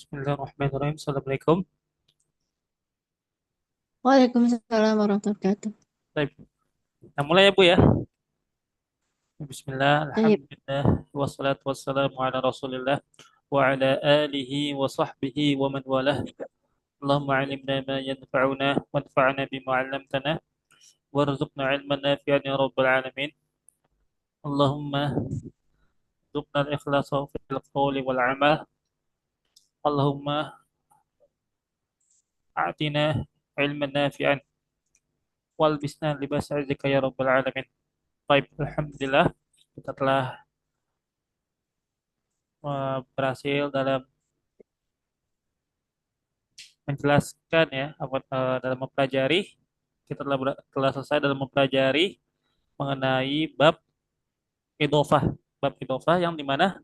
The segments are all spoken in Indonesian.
Bismillahirrahmanirrahim. Assalamualaikum. Waalaikumsalam warahmatullahi wabarakatuh. Baik. Nah, mulai ya Bu ya. Bismillah, Baik. alhamdulillah, wassalatu wassalamu ala rasulillah wa ala alihi wa sahbihi wa man walah. Allahumma alimna ma yanfa'una wanfa'na bima 'allamtana warzuqna ilman nafi'an ya rabbal alamin. Allahumma rzuqna al-ikhlasa fil qawli wal 'amal. Allahumma a'tina ilman nafi'an walbisna libas 'izzika ya rabbal alamin. Baik, alhamdulillah kita telah berhasil dalam menjelaskan ya dalam mempelajari kita telah selesai dalam mempelajari mengenai bab idofah yang dimana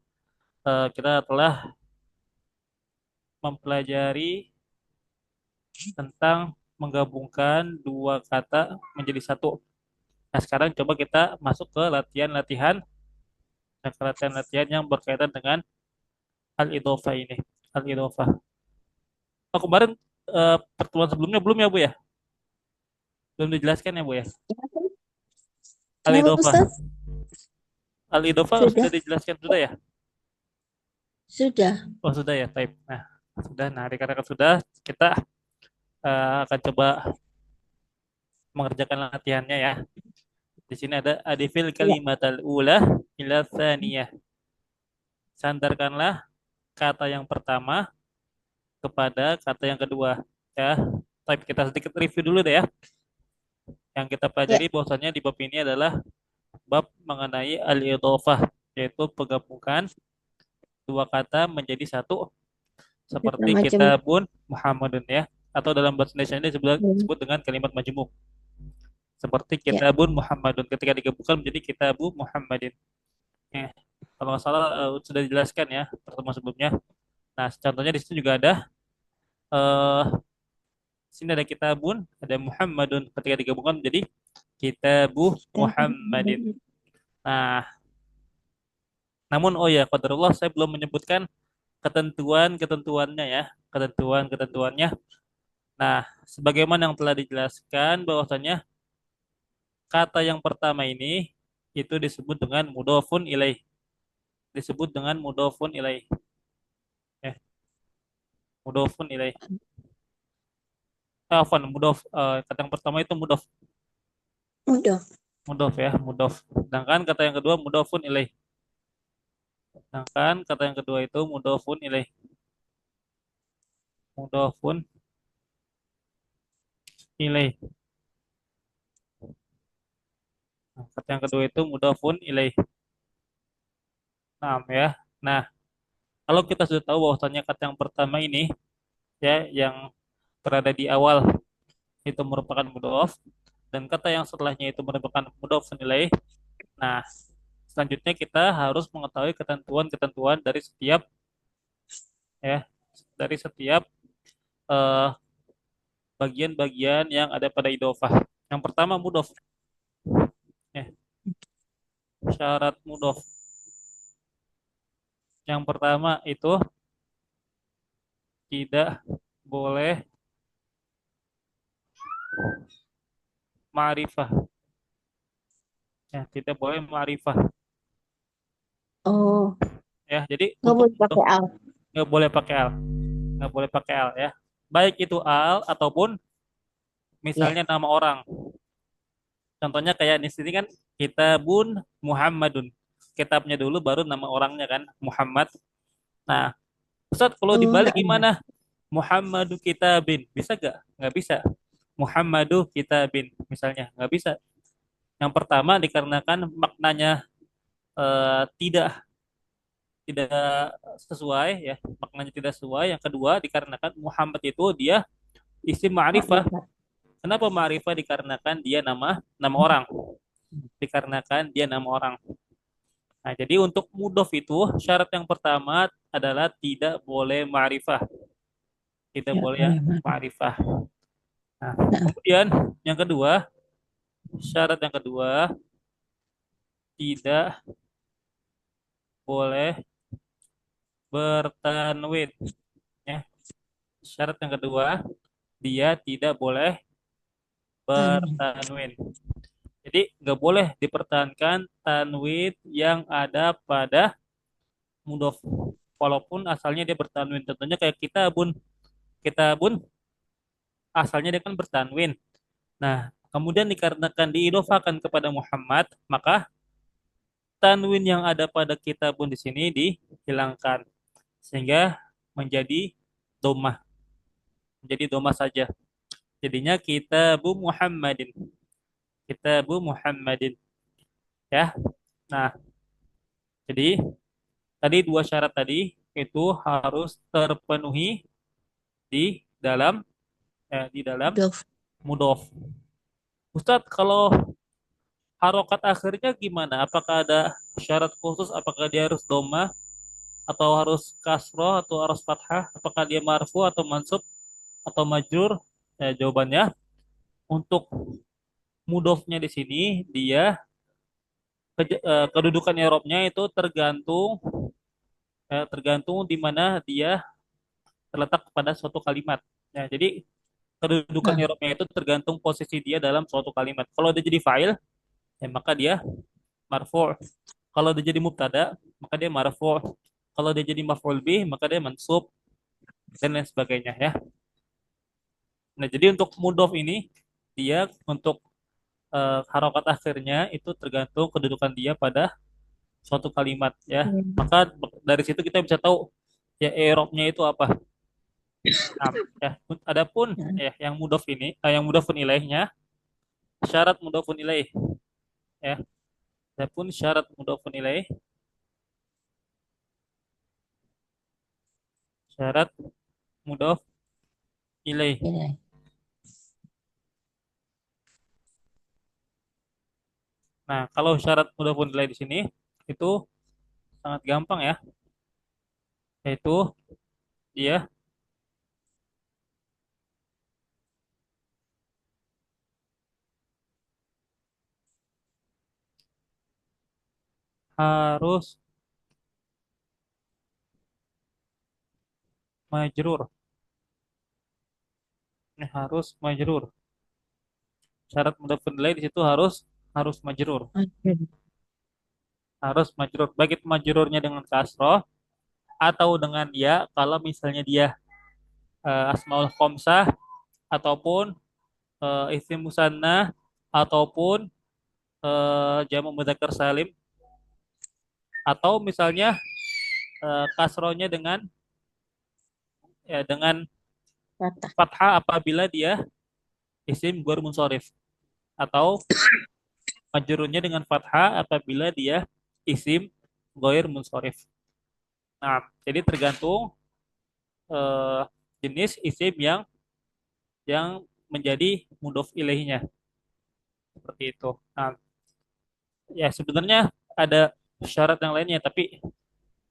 kita telah mempelajari tentang menggabungkan dua kata menjadi satu. Nah, sekarang coba kita masuk ke latihan-latihan yang berkaitan dengan al-idofah ini. Al-idofah. Oh, kemarin pertemuan sebelumnya belum ya Bu ya? Belum dijelaskan ya Bu ya? Kenapa Al-idofah. Ustaz? Al-idofah sudah Sudah, dijelaskan sudah ya? sudah. Oh sudah ya, type. Nah, sudah. Nah, dikarenakan sudah, kita akan coba mengerjakan latihannya ya. Di sini ada adifil Ya. kalimat al-ula ila tsaniyah. Sandarkanlah kata yang pertama kepada kata yang kedua. Ya, type kita sedikit review dulu deh ya. Yang kita Ya. pelajari bahwasanya di bab ini adalah bab mengenai al-idhofah, yaitu penggabungan dua kata menjadi satu Sudah seperti macam. kitabun Muhammadun ya. Atau dalam bahasa Indonesia ini disebut Hmm. dengan kalimat majmuk. Seperti Ya. kitabun Muhammadun ketika digabungkan menjadi kitabu Muhammadin. Ya, kalau nggak salah sudah dijelaskan ya pertemuan sebelumnya. Nah, contohnya di situ juga ada eh sini ada kitabun, ada Muhammadun ketika digabungkan menjadi kitabu Muhammadin. Nah, namun oh ya, qadarullah saya belum menyebutkan ketentuan-ketentuannya ya, ketentuan-ketentuannya. Nah, sebagaimana yang telah dijelaskan bahwasanya kata yang pertama ini itu disebut dengan mudhofun ilaih, disebut dengan mudhofun ilaih. Ya, mudhofun ilaih. Afwan, kata yang pertama itu Mudah. mudhof ya, mudhof. Sedangkan kata yang kedua mudhofun ilaih. Sedangkan kata yang kedua itu mudhofun ilaih. Mudhofun ilaih. Nah, kata yang kedua itu mudhofun ilaih. Nah, ya. Nah, kalau kita sudah tahu bahwasanya kata yang pertama ini ya yang berada di awal itu merupakan mudhof dan kata yang setelahnya itu merupakan mudhof senilai. Nah, selanjutnya kita harus mengetahui ketentuan-ketentuan ya dari setiap eh, bagian-bagian yang ada pada idofah. Yang pertama mudhof ya, syarat mudhof. Yang pertama itu tidak boleh ma'rifah ya, tidak boleh ma'rifah Oh, ya. Jadi nggak untuk boleh mudhof pakai al. nggak boleh pakai al, nggak boleh pakai al ya. Baik itu al ataupun Ya. misalnya nama orang. Contohnya kayak di sini kan kitabun Muhammadun. Kitabnya dulu baru nama orangnya kan Muhammad. Nah, Ustaz kalau Oh, dibalik nggak ada. gimana? Muhammadu kitabin. Bisa gak? Nggak bisa. Muhammadu kitabin misalnya. Nggak bisa. Yang pertama dikarenakan maknanya tidak tidak sesuai ya. Maknanya tidak sesuai. Yang kedua dikarenakan Muhammad itu dia isim Oh, ma'rifah. bisa. Kenapa ma'rifah? Dikarenakan dia nama nama orang. Dikarenakan dia nama orang. Nah, jadi untuk mudhof itu syarat yang pertama adalah tidak boleh ma'rifah. Tidak Ya, boleh ya boleh marah. ma'rifah. Nah, Nah, kemudian yang kedua, syarat yang kedua tidak boleh bertanwin ya. syarat yang kedua, dia tidak boleh Tanwin. bertanwin. Jadi nggak boleh dipertahankan tanwin yang ada pada mudhof. Walaupun asalnya dia bertanwin. Tentunya kayak kita bun asalnya dia kan bertanwin. Nah, kemudian dikarenakan diidofakan kepada Muhammad, maka tanwin yang ada pada kitabun di sini dihilangkan sehingga menjadi domah, menjadi domah saja. Jadinya kitabu Muhammadin, kitabu Muhammadin, ya. Nah, jadi tadi dua syarat tadi itu harus terpenuhi di dalam Dof. mudhof. Ustadz, kalau harokat akhirnya gimana? Apakah ada syarat khusus? Apakah dia harus doma atau harus kasroh atau harus fathah? Apakah dia marfu atau mansub atau majrur? Jawabannya untuk mudofnya di sini dia kedudukan i'rabnya itu tergantung di mana dia terletak pada suatu kalimat. Ya, jadi kedudukan Nah, i'rabnya itu tergantung posisi dia dalam suatu kalimat. Kalau dia jadi fa'il, ya maka dia marfu'. Kalau dia jadi mubtada, maka dia marfu'. Kalau dia jadi maf'ul bih, maka dia mansub dan lain sebagainya ya. Nah, jadi untuk mudhof ini dia untuk harokat akhirnya itu tergantung kedudukan dia pada suatu kalimat ya. iya. Maka dari situ kita bisa tahu ya i'rabnya itu apa. Nah, ya, adapun Nah, ya yang mudhofun ilaihnya, syarat mudhofun ilaih ya. Adapun syarat mudhofun ilaih, syarat mudhof ilaih. iya. Nah, kalau syarat mudhofun ilaih di sini itu sangat gampang ya, yaitu dia harus majrur. Ini harus majrur. Syarat mudhofun ilaih di situ harus harus majrur. Oke. Harus majrur. Baik itu majrurnya dengan kasroh atau dengan ya kalau misalnya dia asmaul khomsah ataupun isim musanna ataupun jamu mudzakkar salim atau misalnya kasrohnya dengan Patah. fathah apabila dia isim gur munsharif atau majrurnya dengan fathah apabila dia isim ghair munsharif. Nah, jadi tergantung eh, jenis isim yang menjadi mudhof ilaihnya seperti itu. Nah, ya sebenarnya ada syarat yang lainnya tapi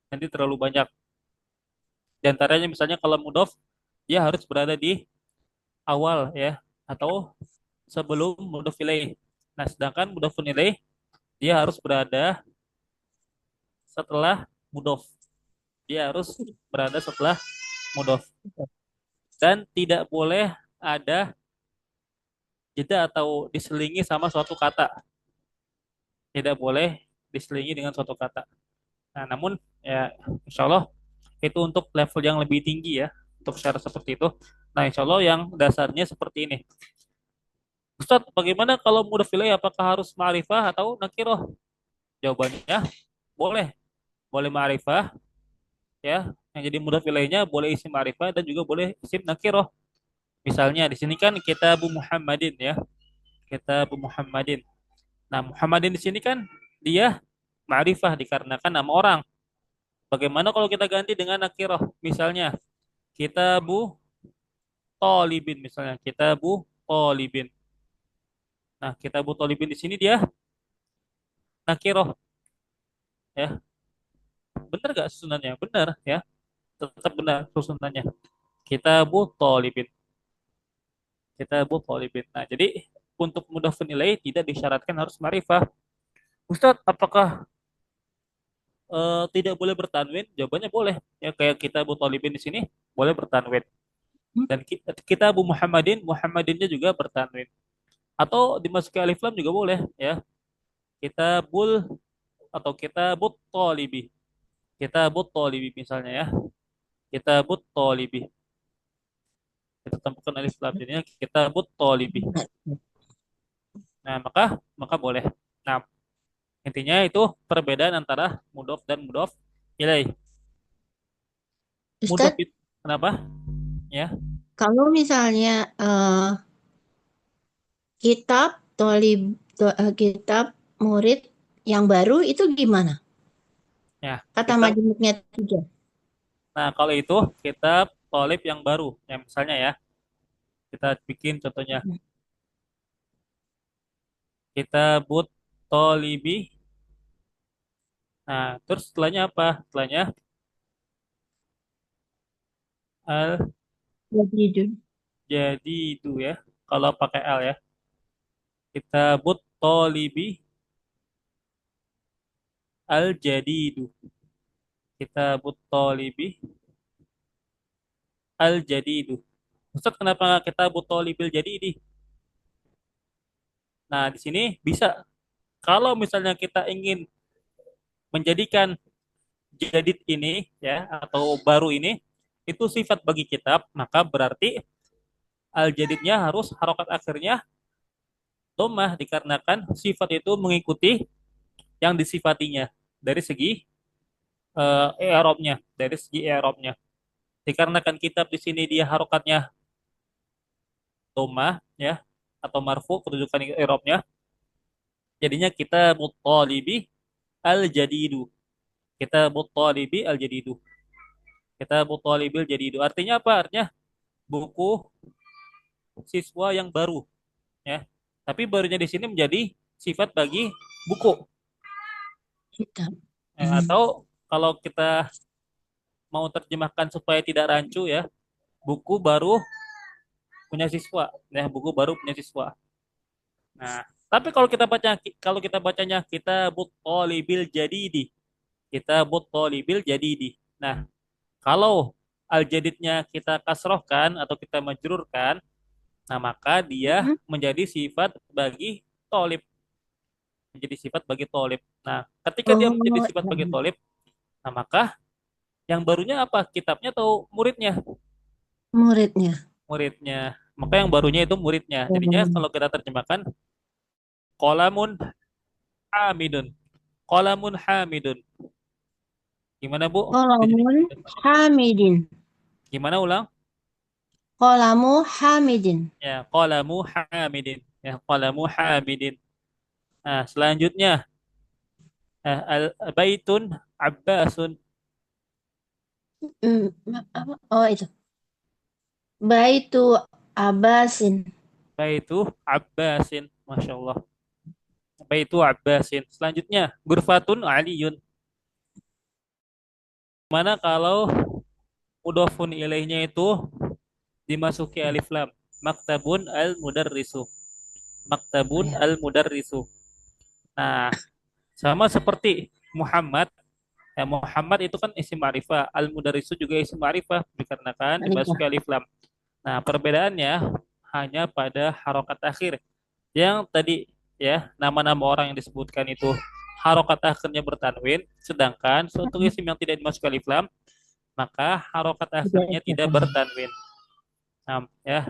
nanti terlalu banyak. Di antaranya misalnya kalau mudhof dia harus berada di awal ya atau sebelum mudhof ilaih. Nah, sedangkan mudhofun ilaih dia harus berada setelah mudhof. Dia harus berada setelah mudhof dan tidak boleh ada jeda atau diselingi sama suatu kata. Tidak boleh diselingi dengan suatu kata. Nah, namun ya insya Allah itu untuk level yang lebih tinggi ya untuk syarat seperti itu. Nah, insya Allah yang dasarnya seperti ini. Ustadz, bagaimana kalau mudhof ilaih apakah harus ma'rifah atau nakiroh? Jawabannya boleh, boleh ma'rifah ya. Yang jadi mudhof ilaihnya boleh isim ma'rifah dan juga boleh isim nakiroh. Misalnya di sini kan kita Bu Muhammadin ya, kita Bu Muhammadin. Nah, Muhammadin di sini kan dia ma'rifah dikarenakan nama orang. Bagaimana kalau kita ganti dengan nakiroh? Misalnya kita Bu Tolibin misalnya, kita Bu Tolibin. Nah, kita Bu Tolibin di sini dia nakiroh ya. Benar gak susunannya? Benar ya. Tetap benar susunannya. Kita Bu Tolibin. Kita Bu Tolibin. Nah, jadi untuk mudhafun ilaih tidak disyaratkan harus ma'rifah. Ustadz, apakah tidak boleh bertanwin? Jawabannya boleh. Ya kayak kita Bu Tolibin di sini boleh bertanwin. Dan kita Abu Muhammadin, Muhammadinnya juga bertanwin. Atau dimasuki alif lam juga boleh ya. Kitabul atau kitabut tolibi. Kitabut tolibi misalnya ya. Kitabut tolibi. Kita tambahkan alif lam jadinya kitabut tolibi. Nah, maka boleh. Nah, intinya itu perbedaan antara mudhof dan mudhof ilaih. Mudhof Ustadz, itu kenapa? Ya. kalau misalnya kitab murid yang baru itu gimana? Ya, Kata kita majemuknya tiga. nah kalau itu kita tolib yang baru. Ya, misalnya ya, kita bikin contohnya. Kita but tolibi. Nah, terus setelahnya apa? Setelahnya al Jadi itu. jadi itu ya. Kalau pakai al ya. Kita but tolibi al jadidu. Kita but tolibi al jadidu. Ustaz, kenapa nggak kita but tolibil jadidi? Nah, di sini bisa. Kalau misalnya kita ingin menjadikan jadid ini ya atau baru ini itu sifat bagi kitab, maka berarti al jadidnya harus harokat akhirnya domah dikarenakan sifat itu mengikuti yang disifatinya dari segi i'rabnya, dari segi i'rabnya. Dikarenakan kitab di sini dia harokatnya domah ya atau marfu kedudukan i'rabnya, jadinya kita muttalibi al jadidu. Kita muttalibi al jadidu. Kita muttalibil jadidu. Artinya apa? Artinya buku siswa yang baru ya. Tapi barunya di sini menjadi sifat bagi buku. Kitab. Hmm. Atau kalau kita mau terjemahkan supaya tidak rancu ya, buku baru punya siswa, ya buku baru punya siswa. Nah, tapi kalau kita bacanya kita tolibil jadidi, kita tolibil jadidi. Nah, kalau al jadidnya kita kasrohkan atau kita majrurkan, nah maka dia Hmm. menjadi sifat bagi tolib, menjadi sifat bagi tolib. Nah, ketika dia menjadi Oh, sifat iya. bagi tolib, nah maka yang barunya apa? Kitabnya atau muridnya? Muridnya. Muridnya. Maka yang barunya itu muridnya. Jadinya Oh. kalau kita terjemahkan qalamun hamidun. Qalamun hamidun. Gimana, Bu? Bisa Qalamun dijelaskan? Hamidin. Gimana ulang? Qalamu Hamidin. Ya, qalamu hamidin. Ya, qalamu hamidin. Nah, selanjutnya baitun abbasun. Hmm, apa? Oh, itu. Baitu Abbasin. Baitu abbasin. Masya Allah. Baitu abbasin. Selanjutnya gurfatun aliyun. Mana kalau mudhofun ilaihnya itu dimasuki alif lam. Maktabun al mudarrisu. Maktabun Ya. al mudarrisu. Nah, sama seperti Muhammad. Ya, Muhammad itu kan isim ma'rifah. Al mudarrisu juga isim ma'rifah dikarenakan dimasuki Alifah. alif lam. Nah, perbedaannya hanya pada harokat akhir. Yang tadi ya, nama-nama orang yang disebutkan itu harokat akhirnya bertanwin, sedangkan untuk isim yang tidak dimasuki alif lam, maka harokat akhirnya Tidak tidak ada. bertanwin. Nah, ya,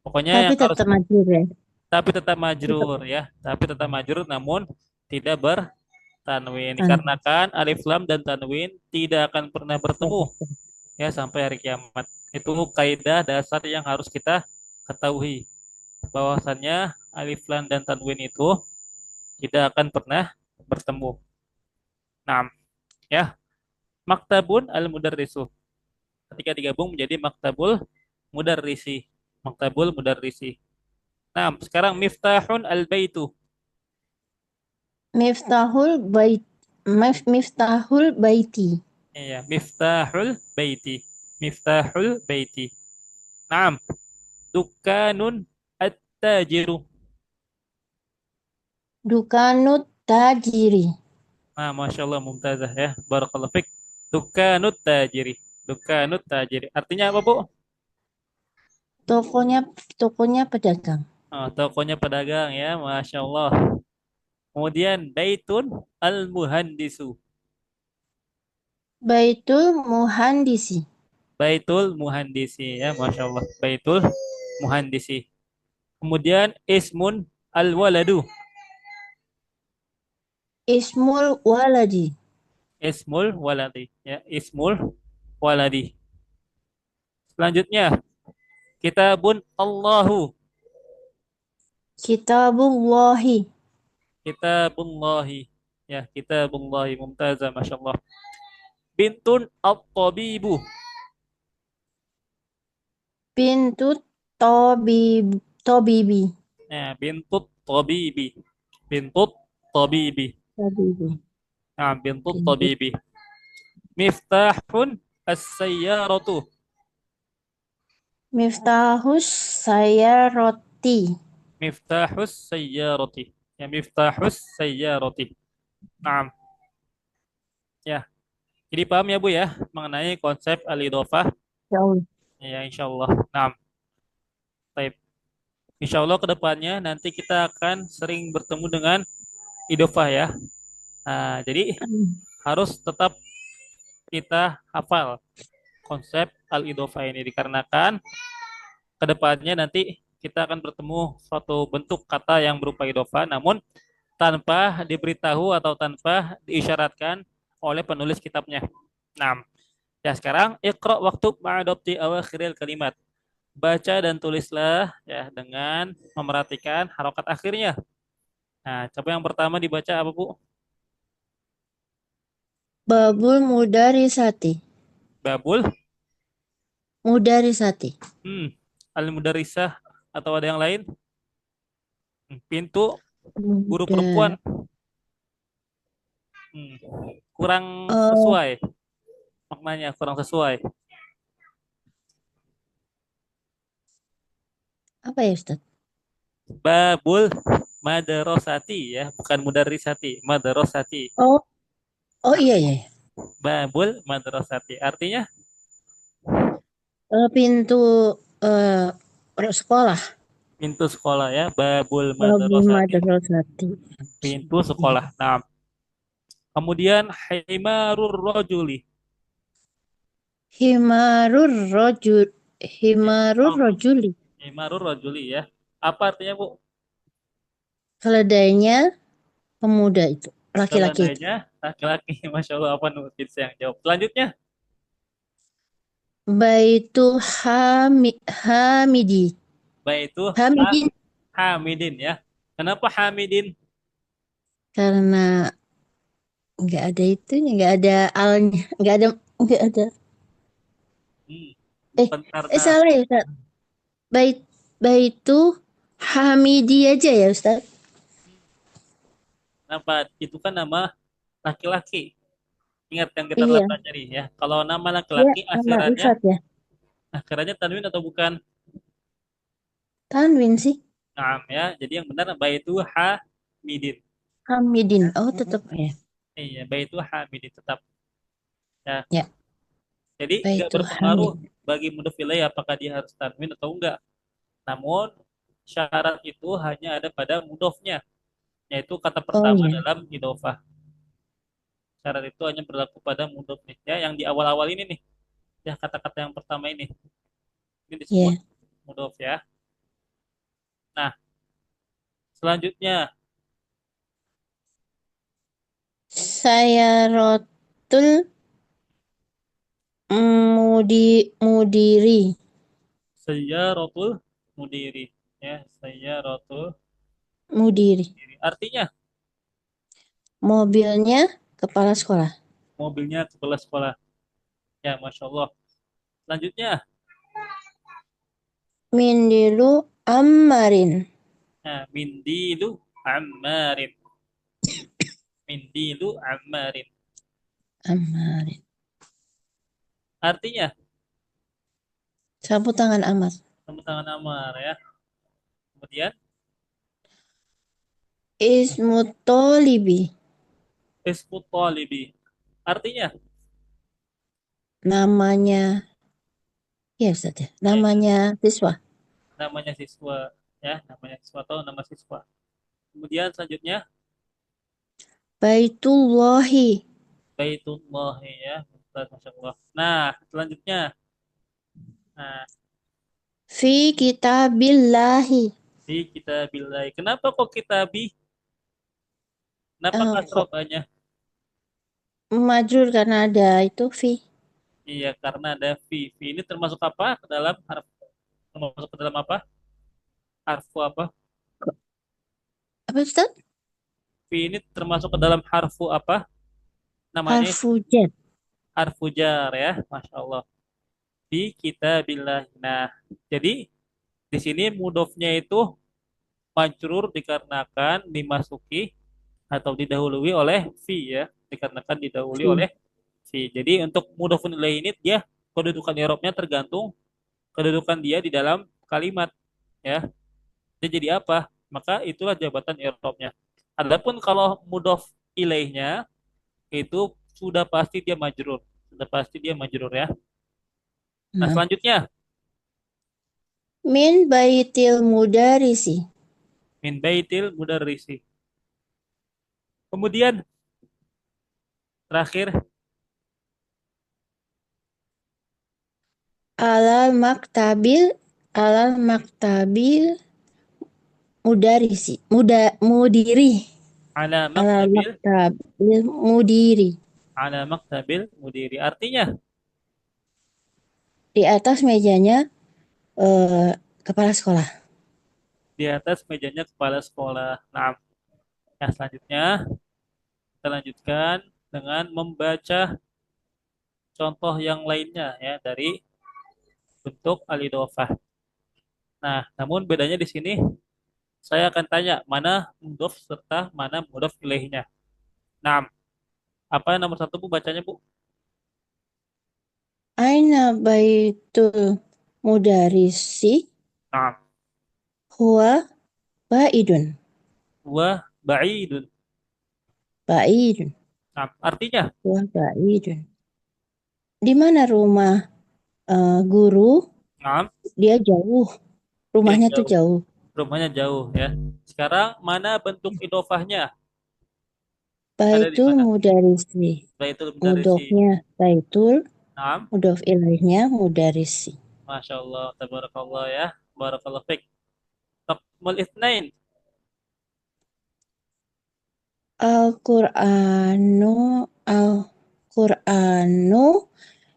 pokoknya Tapi yang harus tetap majur ya. tapi tetap Tetap. majrur ya, tapi tetap majrur namun tidak bertanwin Ah, dikarenakan alif lam dan tanwin tidak akan pernah ya, bertemu betul. ya sampai hari kiamat. Itu kaidah dasar yang harus kita ketahui bahwasannya alif lam dan tanwin itu tidak akan pernah bertemu. Nah, ya, maktabun al mudarrisu ketika digabung menjadi maktabul mudarrisi. Maktabul mudarrisi. Nah, sekarang miftahun al baitu. Miftahul bait. Miftahul baiti. Iya, miftahul baiti. Miftahul baiti. Naam, dukanun at-tajiru. Dukanut tajiri. Nah, Masya Allah, mumtazah ya. Barakallahu fik. Dukanut tajiri. Dukanut tajiri. Artinya apa, Bu? Tokonya tokonya pedagang. Tokonya pedagang ya, Masya Allah. Kemudian Baitun al-Muhandisu. Baitul Muhandisi. Baitul Muhandisi ya, Masya Allah. Baitul Muhandisi. Kemudian Ismun al-Waladu. Ismul Waladi. Ismul Waladi ya, Ismul Waladi. Selanjutnya Kitabun Allahu. Kitabullahi. Kitabullahi ya, Kitabullahi mumtazah, Masya Allah. Bintun at-Tabibu. Pintu Tobibi. Ya, Bintut Tabibi. Bintut Tabibi. Tobibi. Nah, Bintut Pintu. Tabibi. Miftahun as-sayyaratu. Miftahus saya roti. Miftahus sayyarati. Ya, Miftahus sayyarati. Nah, ya. Jadi paham ya Bu ya mengenai konsep al-idhofah. Jauh. Ya, insya Allah. Nah, baik. Insya Allah ke depannya nanti kita akan sering bertemu dengan idhofah ya. Nah, jadi harus tetap kita hafal konsep al-idhofah ini dikarenakan ke depannya nanti kita akan bertemu suatu bentuk kata yang berupa idhofah namun tanpa diberitahu atau tanpa diisyaratkan oleh penulis kitabnya. Nah, ya sekarang Iqra waktu ma'adopti awakhiril kalimat. Baca dan tulislah ya dengan memerhatikan harokat akhirnya. Nah, coba yang pertama dibaca apa Bu? Babul Mudarisati. Babul, Mudarisati. al-mudarisah atau ada yang lain? Pintu guru perempuan. Muda. Hmm, kurang Oh, sesuai maknanya, kurang sesuai. apa ya Ustaz? Babul madarosati ya, bukan mudarisati, madarosati. Oh, oh iya iya. Babul madarosati artinya Pintu sekolah. pintu sekolah ya, babul Babul madarosati, Madrasati. pintu sekolah. Nah, kemudian himarur rojuli. Himarur rojul. Ya, Himarur oh, rojuli. himarur rojuli ya. Apa artinya Bu? Keledainya pemuda itu. Laki-laki itu. Keledainya laki-laki. Masya Allah, apa nulis yang jawab. Selanjutnya, Baitu Hamidi. baitu Hamidin. Hamidin ya. Kenapa Hamidin? Karena nggak ada itunya. Nggak ada alnya. Nggak ada. Nggak ada. Hmm, Eh, bukan karena salah ya Ustaz. Bait, Baitu Hamidi aja ya Ustaz. kenapa itu kan nama laki-laki. Ingat yang kita telah Iya. pelajari ya. Kalau nama Iya, laki-laki sama akhirannya Ifat ya. akhirannya tanwin atau bukan? Tanwin sih. Naam ya. Jadi yang benar baitu Hamidin. Hamidin. Oh, tetap ya. Iya, baitu Hamidin tetap ya. Ya, Jadi nggak Baitu berpengaruh Hamid. bagi mudhof ilaih apakah dia harus tanwin atau enggak. Namun syarat itu hanya ada pada mudhofnya, yaitu kata Oh pertama ya. dalam idhofah. Syarat itu hanya berlaku pada mudhof nih, ya yang di awal-awal ini nih, ya kata-kata yang pertama ini. Ini disebut Ya. mudhof ya. Nah, selanjutnya Saya rotul mudiri. sayyaratul mudiri, ya sayyaratul Mudiri. mudiri. Artinya Mobilnya kepala sekolah. mobilnya kepala sekolah. Ya, masya Allah. Selanjutnya, Mindilu Ammarin. nah, mindilu ammarin. Mindilu ammarin. Ammarin. Artinya Sapu tangan Ammar. tepuk tangan Ammar ya. Kemudian Ismu Tolibi. ismu talibi. Artinya Namanya, ya Ustaz ya. ya, Namanya siswa. namanya siswa, ya, namanya siswa atau nama siswa. Kemudian selanjutnya Baitullahi. Baitullah, ya. Masya Allah. Nah, selanjutnya, nah, Fi kitabillahi. di kita bilai. Kenapa kok kita bi? Kenapa kasroh Kok banyak? majrur karena ada itu fi. Iya, karena ada fi. Fi ini termasuk apa? Ke dalam harf, termasuk ke dalam apa? Harfu apa? Apa Ustaz? Fi ini termasuk ke dalam harfu apa? Namanya Harfu jar. harfu jar, ya. Masya Allah. Di kita bilai. Nah, jadi di sini mudofnya itu majrur dikarenakan dimasuki atau didahului oleh fi, ya. Dikarenakan didahului Fi. oleh fi. Jadi untuk mudhofun ilaih ini dia kedudukan i'rabnya tergantung kedudukan dia di dalam kalimat, ya. Dia jadi apa? Maka itulah jabatan i'rabnya. Adapun kalau mudhof ilaihnya itu sudah pasti dia majrur. Sudah pasti dia majrur, ya. Nah, Nah. selanjutnya Min baitil mudarisi. min baitil mudarrisi. Kemudian terakhir Alal maktabil mudarisi. Mudiri. ala Alal maktabil maktabil mudiri. ala maktabil mudiri. Artinya Di atas mejanya eh, kepala sekolah. di atas mejanya kepala sekolah. Nah, yang selanjutnya kita lanjutkan dengan membaca contoh yang lainnya, ya, dari bentuk alidofah. Nah, namun bedanya di sini saya akan tanya mana mudhof serta mana mudhof ilaihnya. Nah, apa nomor satu Bu bacanya Bu? Aina baitul mudarisi Nah, huwa baidun. wa ba'idun. Baidun. Nah, artinya, Huwa baidun. Di mana rumah guru? nah, Dia jauh. dia Rumahnya tuh jauh. jauh. Rumahnya jauh, ya. Sekarang mana bentuk idofahnya? Ada di Baitul mana? mudarisi. Baitul mudarisi. Mudofnya baitul, Nah, mudof ilaihnya mudarisi. Masya Allah, tabarakallah, ya. Barakallah fiqh. Taqmul itsnain. Al-Qur'anu Al-Qur'anu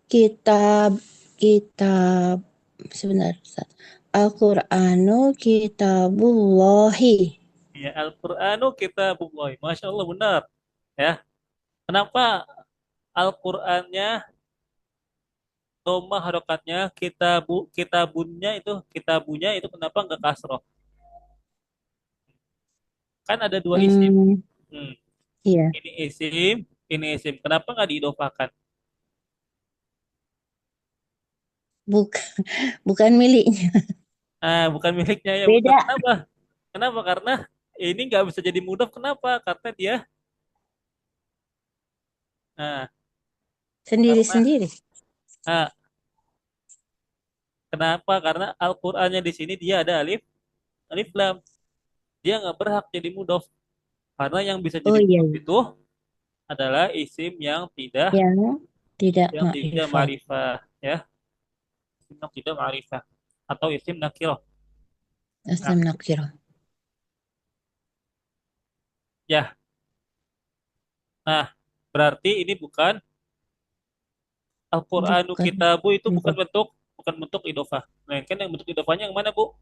kitab kitab sebentar Ustaz. Al-Qur'anu kitabullahi. Ya, Al-Qur'anu kitabullah. Masya Allah, benar. Ya. Kenapa Al-Qur'annya dhamma harokatnya kitabunya itu kenapa nggak kasroh? Kan ada dua isim. Hmm, Hmm. iya, Ini isim, ini isim. Kenapa nggak diidofakan? bukan bukan miliknya. Ah, bukan miliknya, ya, benar. Beda, Kenapa? Kenapa? Karena ini nggak bisa jadi mudhaf. Kenapa? Karena dia, nah, karena, sendiri-sendiri. nah, kenapa? Karena Al-Qur'annya di sini dia ada alif, alif lam. Dia nggak berhak jadi mudhaf. Karena yang bisa Oh jadi iya, mudhaf iya. itu adalah isim Yang tidak yang tidak makrifah. ma'rifah, ya. Isim yang tidak ma'rifah atau isim nakirah. Nah, Asam nakirah. ya. Nah, berarti ini bukan Al-Qur'anu Bukan kitabu, itu mudof. bukan bentuk idofah. Nah, kan yang bentuk idofahnya yang mana, Bu?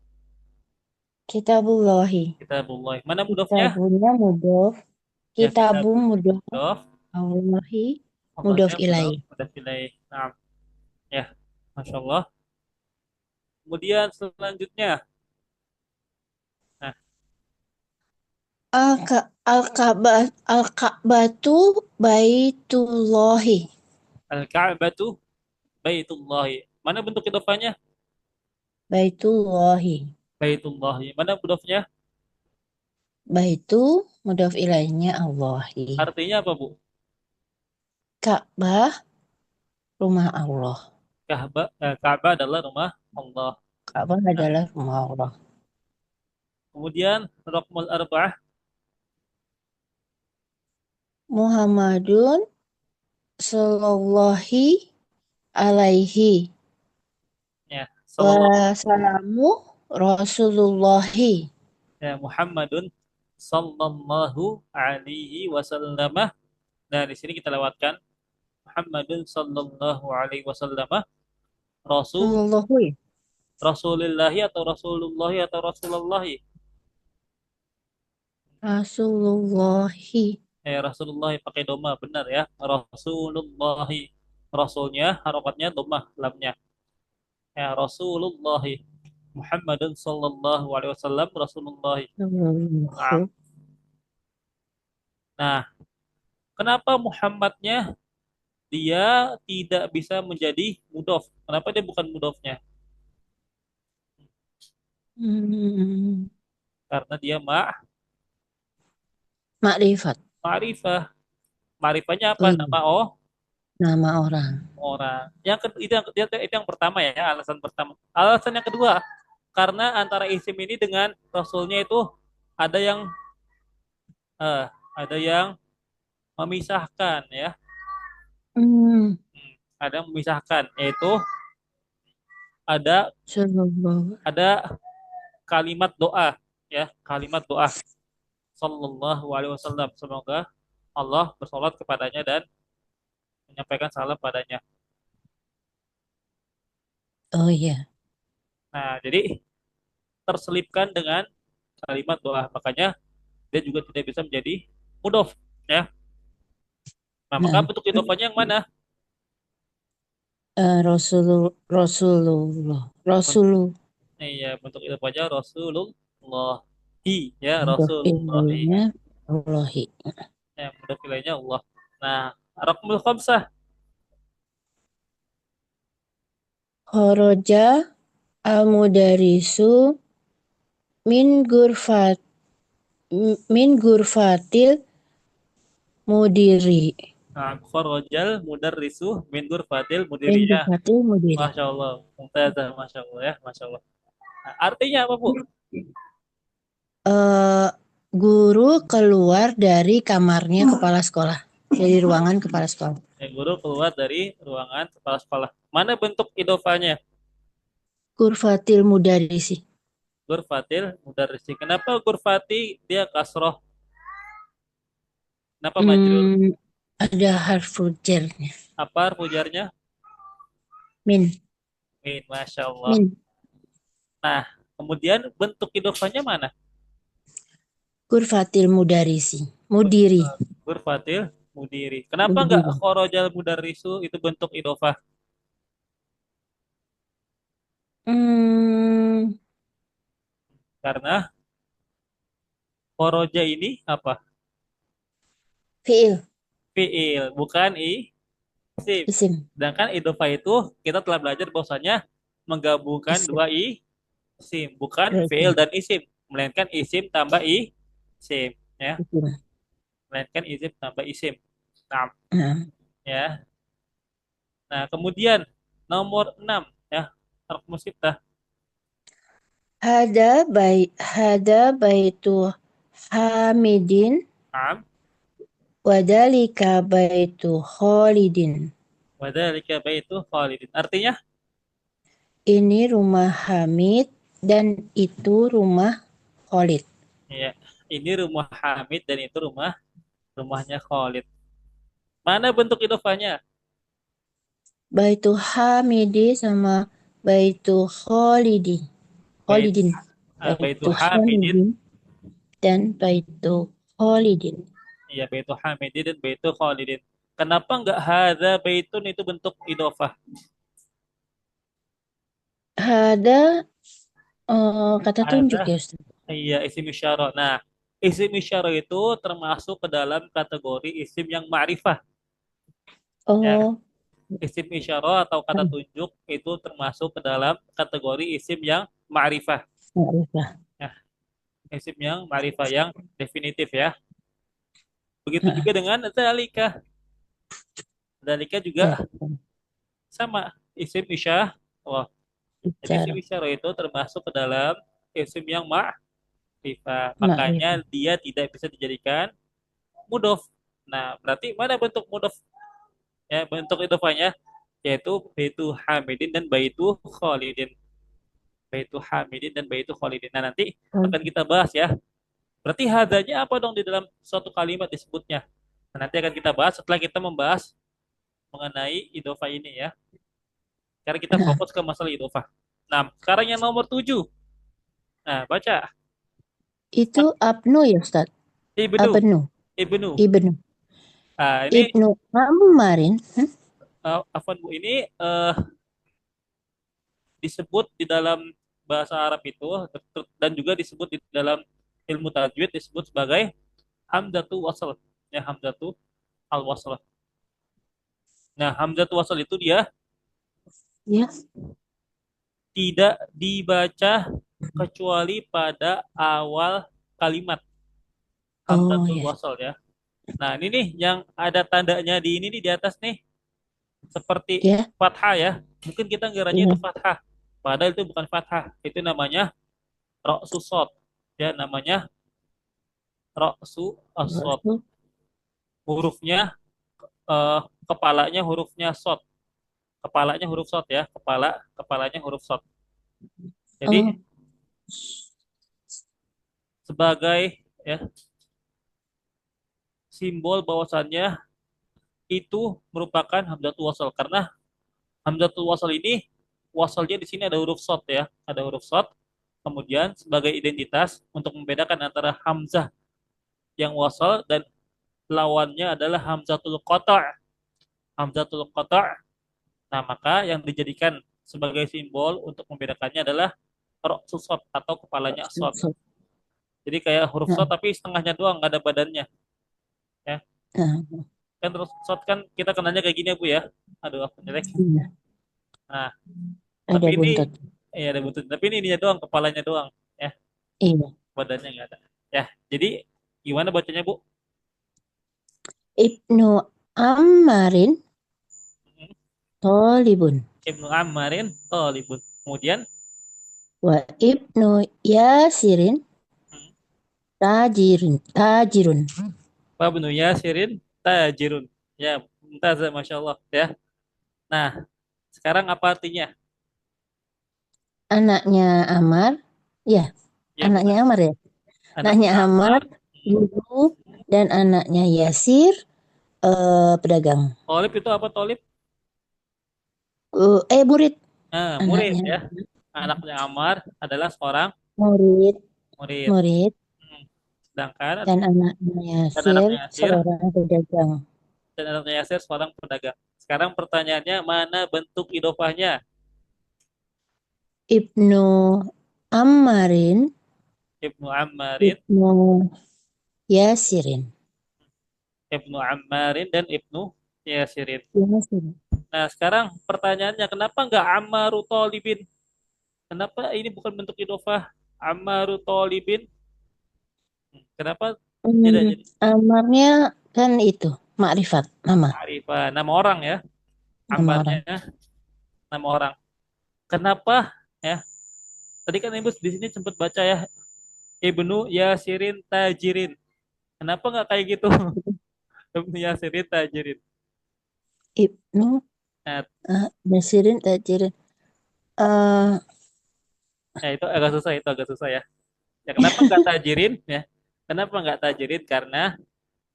Kitabullahi. Kitabullah. Mana mudofnya? Kitabunya mudof. Ya, Kitabu kitabun mudof. mudof. Allahi mudof Allahnya ilaih. mudof ilaih. Nah, ya. Masya Allah. Kemudian selanjutnya. Nah, Al-Ka'bah Al-Ka'batu baitullahi. Al-Ka'batu Baitullahi. Mana bentuk idofahnya? Baitullahi. Baitullahi. Mana mudofnya? Baitu mudof ilaihnya Allahi. Artinya apa, Bu? Ka'bah rumah Allah. Ka'bah adalah rumah Allah. Ka'bah Nah, adalah rumah Allah. kemudian raqmul arba'ah Muhammadun sallallahu alaihi ya sallallahu wasalamu Rasulullahi. ya Muhammadun sallallahu alaihi wasallam. Nah, di sini kita lewatkan Muhammadun sallallahu alaihi wasallam Sallallahu ya. Rasulillahi atau Rasulullahi atau Rasulullahi. Rasulullahi. Rasulullah pakai doma benar ya. Rasulullahi. Rasulnya harokatnya doma lamnya. Rasulullahi. Muhammadun sallallahu alaihi wasallam Rasulullahi. Nah, Sallallahu. nah, kenapa Muhammadnya dia tidak bisa menjadi mudhof? Kenapa dia bukan mudhofnya? Hmm, Karena dia makrifat. ma'rifah. Ma'rifahnya Oh apa? iya, Nama nama orang. orang. Itu yang pertama ya, alasan pertama. Alasan yang kedua, karena antara isim ini dengan rasulnya itu ada yang eh, ada yang memisahkan ya. Hmm, Ada yang memisahkan yaitu ada sallallahu. ada kalimat doa ya, kalimat doa sallallahu alaihi wasallam. Semoga Allah bersolat kepadanya dan menyampaikan salam padanya. Oh iya. Nah, jadi terselipkan dengan kalimat doa. Makanya dia juga tidak bisa menjadi mudhof ya. Nah, maka Nah, bentuk idhofahnya yang mana? Rasulullah. Iya, bentuk idhofahnya Rasulullahi ya, Untuk Rasulullahi. ilmunya Allahi. Bentuk ilahnya Allah. Nah, Rakmul Khamsah. Khoroja al-mudarisu min gurfat min gurfatil mudiri. Nah, Kharajal mudarrisu min ghurfatil Min mudiriyah. gurfatil mudiri. Masya Allah. Mumtazah, Masya Allah ya. Masya Allah. Nah, artinya apa, Bu? eh Guru keluar dari kamarnya kepala sekolah. Dari ruangan kepala sekolah. Guru keluar dari ruangan kepala sekolah. Mana bentuk idofanya? Gurfatil mudarisi. Ghurfatil mudarrisi. Kenapa ghurfati dia kasroh? Kenapa majrur? Hmm, ada harfu jernya. Apa pujarnya? Min. Min, Masya Allah. Min. Nah, kemudian bentuk idofanya mana? Gurfatil mudarisi. Mudiri. Ghurfatil mudiri. Kenapa nggak Mudiri. kharajal mudarrisu itu bentuk idofah? Hmm, Karena kharaja ini apa? fiil. Fiil, bukan isim. Isim. Sedangkan idofah itu kita telah belajar bahwasanya menggabungkan Isim. dua isim, bukan Dua fiil isim. dan isim, melainkan isim tambah isim, ya, Isim. melainkan isim tambah isim. Nah, Nah. ya. Nah, kemudian nomor 6 ya, harf musiftah. Hada baitu Hamidin Naam, wadalika baitu Khalidin. wadzalika baitu Khalidin. Artinya, Ini rumah Hamid dan itu rumah Khalid. ya, ini rumah Hamid dan itu rumahnya Khalid. Mana bentuk idofahnya? Baitu Hamidi sama baitu Khalidi. Bait, Khalidin. baitu Baitu Hamidin. Hamidin dan baitu Khalidin. Iya, baitu Hamidin dan baitu Khalidin. Kenapa nggak hadza baitun itu bentuk idofah? Ada kata tunjuk Hadza, ya Ustaz. iya isim isyarah. Nah, isim isyarah itu termasuk ke dalam kategori isim yang ma'rifah. Ya, Oh, isim isyarah atau kata tunjuk itu termasuk ke dalam kategori isim yang ma'rifah. ma'rifah. Ya, isim yang ma'rifah yang definitif ya. Begitu juga dengan dzalika. Dzalika juga Ya. sama isim isyarah. Jadi isim Isyarah. isyarah itu termasuk ke dalam isim yang ma'rifah. Makanya Ma'rifah. dia tidak bisa dijadikan mudhof. Nah, berarti mana bentuk mudhof? Ya, bentuk idhofahnya yaitu baitu Hamidin dan baitu Khalidin. Baitu Hamidin dan baitu Khalidin. Nah, nanti Oh, akan kita bahas ya. Berarti hadanya apa dong di dalam suatu kalimat disebutnya? Nah, nanti akan kita bahas setelah kita membahas mengenai idhofah ini ya. Sekarang kita nah, fokus ke masalah idhofah. Nah, sekarang yang nomor 7. Nah, baca. itu Abnu ya Ustaz? Ibnu. Abnu. Ibnu. Ibnu. Nah, ini Ibnu Ammarin. afwan Bu, ini disebut di dalam bahasa Arab itu dan juga disebut di dalam ilmu tajwid disebut sebagai hamzatu wasl. Ya, hamzatu al wasl. Nah, hamzatu wasl itu dia Ya. tidak dibaca kecuali pada awal kalimat Oh hamzatul ya. wasl ya. Nah, ini nih yang ada tandanya di ini nih di atas nih seperti Ya. fathah ya. Mungkin kita ngiranya itu Ya. fathah. Padahal itu bukan fathah. Itu namanya roksu sod. Ya, namanya roksu asod. Rasul. Hurufnya eh, kepalanya hurufnya sod. Kepalanya huruf sod ya. Kepalanya huruf sod. Jadi Oh. sebagai ya simbol bahwasannya itu merupakan hamzatul wasal karena hamzatul wasal ini wasalnya di sini ada huruf sod ya, ada huruf sod. Kemudian sebagai identitas untuk membedakan antara hamzah yang wasal dan lawannya adalah hamzatul qata'. Hamzatul qata'. Nah, maka yang dijadikan sebagai simbol untuk membedakannya adalah roksus sod atau kepalanya sod. Rasul. Jadi kayak huruf Nah, sod tapi setengahnya doang, nggak ada badannya. Ya, nah, kan terus sod kan kita kenalnya kayak gini ya Bu ya. Aduh, aku jelek. iya. Nah, tapi Ada ini buntut. ya ada butut. Tapi ini ininya doang, kepalanya doang. Ya, Iya. badannya nggak ada. Ya, jadi gimana bacanya Bu? Ibnu Ammarin Hmm, Tolibun. Ibnu Ammarin Thalibun. Kemudian Wa Ibnu Yasirin hmm, Tajirun. Tajirun. Ibnu Yasirin Tajirun. Ya, mumtaz, Masya Allah. Ya. Nah, sekarang apa artinya? Anaknya Amar. Ya, Ya anaknya benar. Amar ya. Anaknya Anaknya Amar, Ammar. Hmm. guru, dan anaknya Yasir, pedagang. Tolib itu apa Tolib? Murid. Murid Anaknya ya. Anaknya Ammar adalah seorang murid, murid. murid, Hmm. Sedangkan dan anaknya dan Yasir, anaknya Yasir seorang pedagang. dan anaknya Yasir seorang pedagang. Sekarang pertanyaannya mana bentuk idofahnya? Ibnu Ammarin, Ibnu Ammarin, Ibnu Yasirin. Ibnu Ammarin dan Ibnu Yasirin. Yasirin. Nah, sekarang pertanyaannya kenapa nggak Ammaru Tolibin? Kenapa ini bukan bentuk idofah? Ammaru Tolibin. Kenapa tidak jadi Amarnya kan itu, makrifat, nama, ma'rifah? Nama orang ya. nama Ammarnya orang. nama orang. Kenapa ya? Tadi kan Ibu di sini sempat baca ya Ibnu Yasirin Tajirin. Kenapa nggak kayak gitu? Ibnu Yasirin Tajirin. Ibnu Nah, Yasirin, Tajirin. Eh, ya itu agak susah, itu agak susah ya. Ya kenapa nggak tajirin ya? Kenapa nggak tajirin? Karena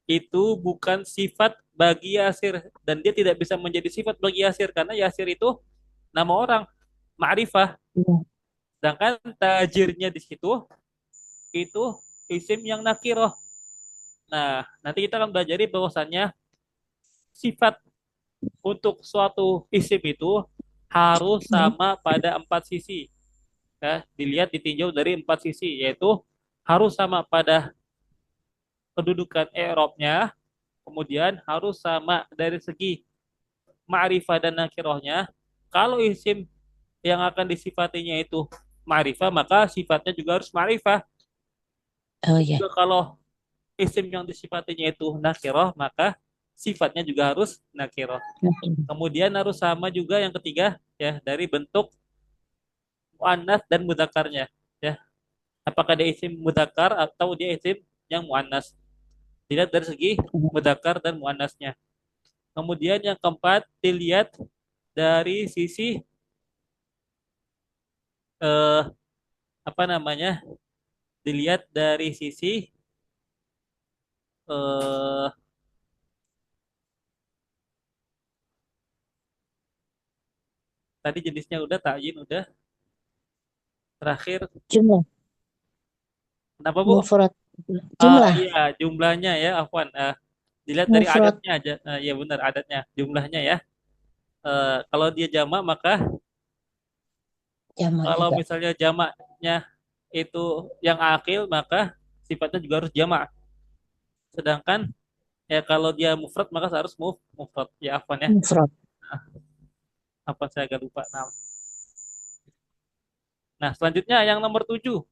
itu bukan sifat bagi Yasir dan dia tidak bisa menjadi sifat bagi Yasir karena Yasir itu nama orang, ma'rifah. iya. Sedangkan tajirnya di situ itu isim yang nakiroh. Nah, nanti kita akan belajar bahwasannya sifat untuk suatu isim itu harus sama pada empat sisi. Ya, dilihat ditinjau dari empat sisi, yaitu harus sama pada kedudukan i'rabnya, kemudian harus sama dari segi ma'rifah dan nakirohnya. Kalau isim yang akan disifatinya itu ma'rifah, maka sifatnya juga harus ma'rifah. Oh Dan ya. juga kalau isim yang disifatinya itu nakiroh, maka sifatnya juga harus nakiroh. Oke. Kemudian harus sama juga yang ketiga ya dari bentuk muannas dan mudzakarnya. Ya, apakah dia isim mudzakar atau dia isim yang muannas? Dilihat dari segi mudzakar dan muannasnya. Kemudian yang keempat dilihat dari sisi eh, apa namanya? Dilihat dari sisi eh, tadi jenisnya udah, takyin udah, terakhir Jumlah. kenapa Bu? Mufrad. Ah Jumlah. iya, jumlahnya ya, Afwan. Dilihat dari Mufrad. adatnya aja. Ya benar, adatnya, jumlahnya ya. Kalau dia jamak maka Jamak kalau juga. misalnya jamaknya itu yang akil maka sifatnya juga harus jamak. Sedangkan ya kalau dia mufrad maka harus mufrad. Ya Afwan ya. Mufrad. Apa saya agak lupa. Nah, selanjutnya yang nomor 7.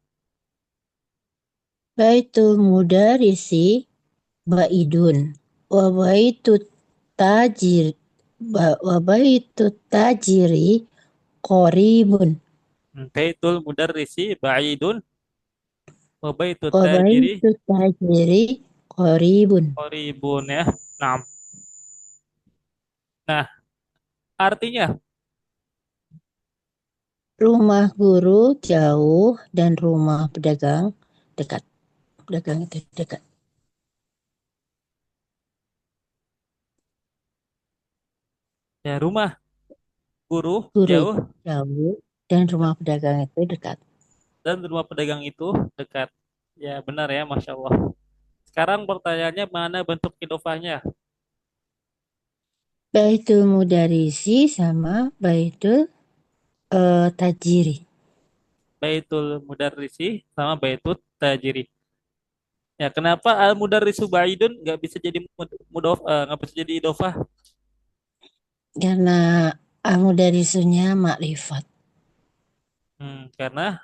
Baitul mudarisi baidun. Wa baitu tajir. Wa baitu tajiri qoribun. Baitul mudarrisi ba'idun wa baitut Wa tajiri baitu tajiri qoribun. qaribun ya. Nah, nah artinya Rumah guru jauh dan rumah pedagang dekat. Pedagang itu dekat. ya rumah guru Guru jauh itu jauh dan rumah pedagang itu dekat. dan rumah pedagang itu dekat. Ya benar ya, Masya Allah. Sekarang pertanyaannya mana bentuk idofahnya? Baitul mudarisi sama baitul tajiri. Baitul mudarrisi sama baitut tajiri. Ya, kenapa al mudarrisu ba'idun nggak bisa jadi nggak bisa jadi idofah? Karena mudarisunya makrifat. Karena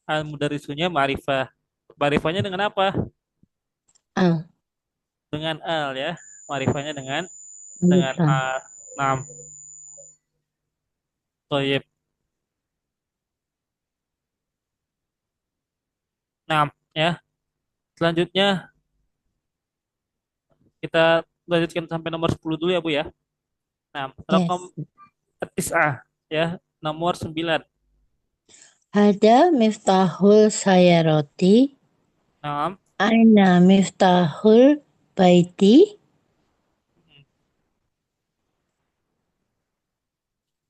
al mudarrisunya ma'rifah. Ma'rifahnya dengan apa? Al Dengan al ya. Ma'rifahnya dengan alifam. al. 6. Toyib. 6 ya. Selanjutnya kita lanjutkan sampai nomor 10 dulu ya Bu ya. Nah, Yes. raqam tis'ah ya, nomor 9. Ada miftahul sayaroti. Nah, Aina miftahul baiti.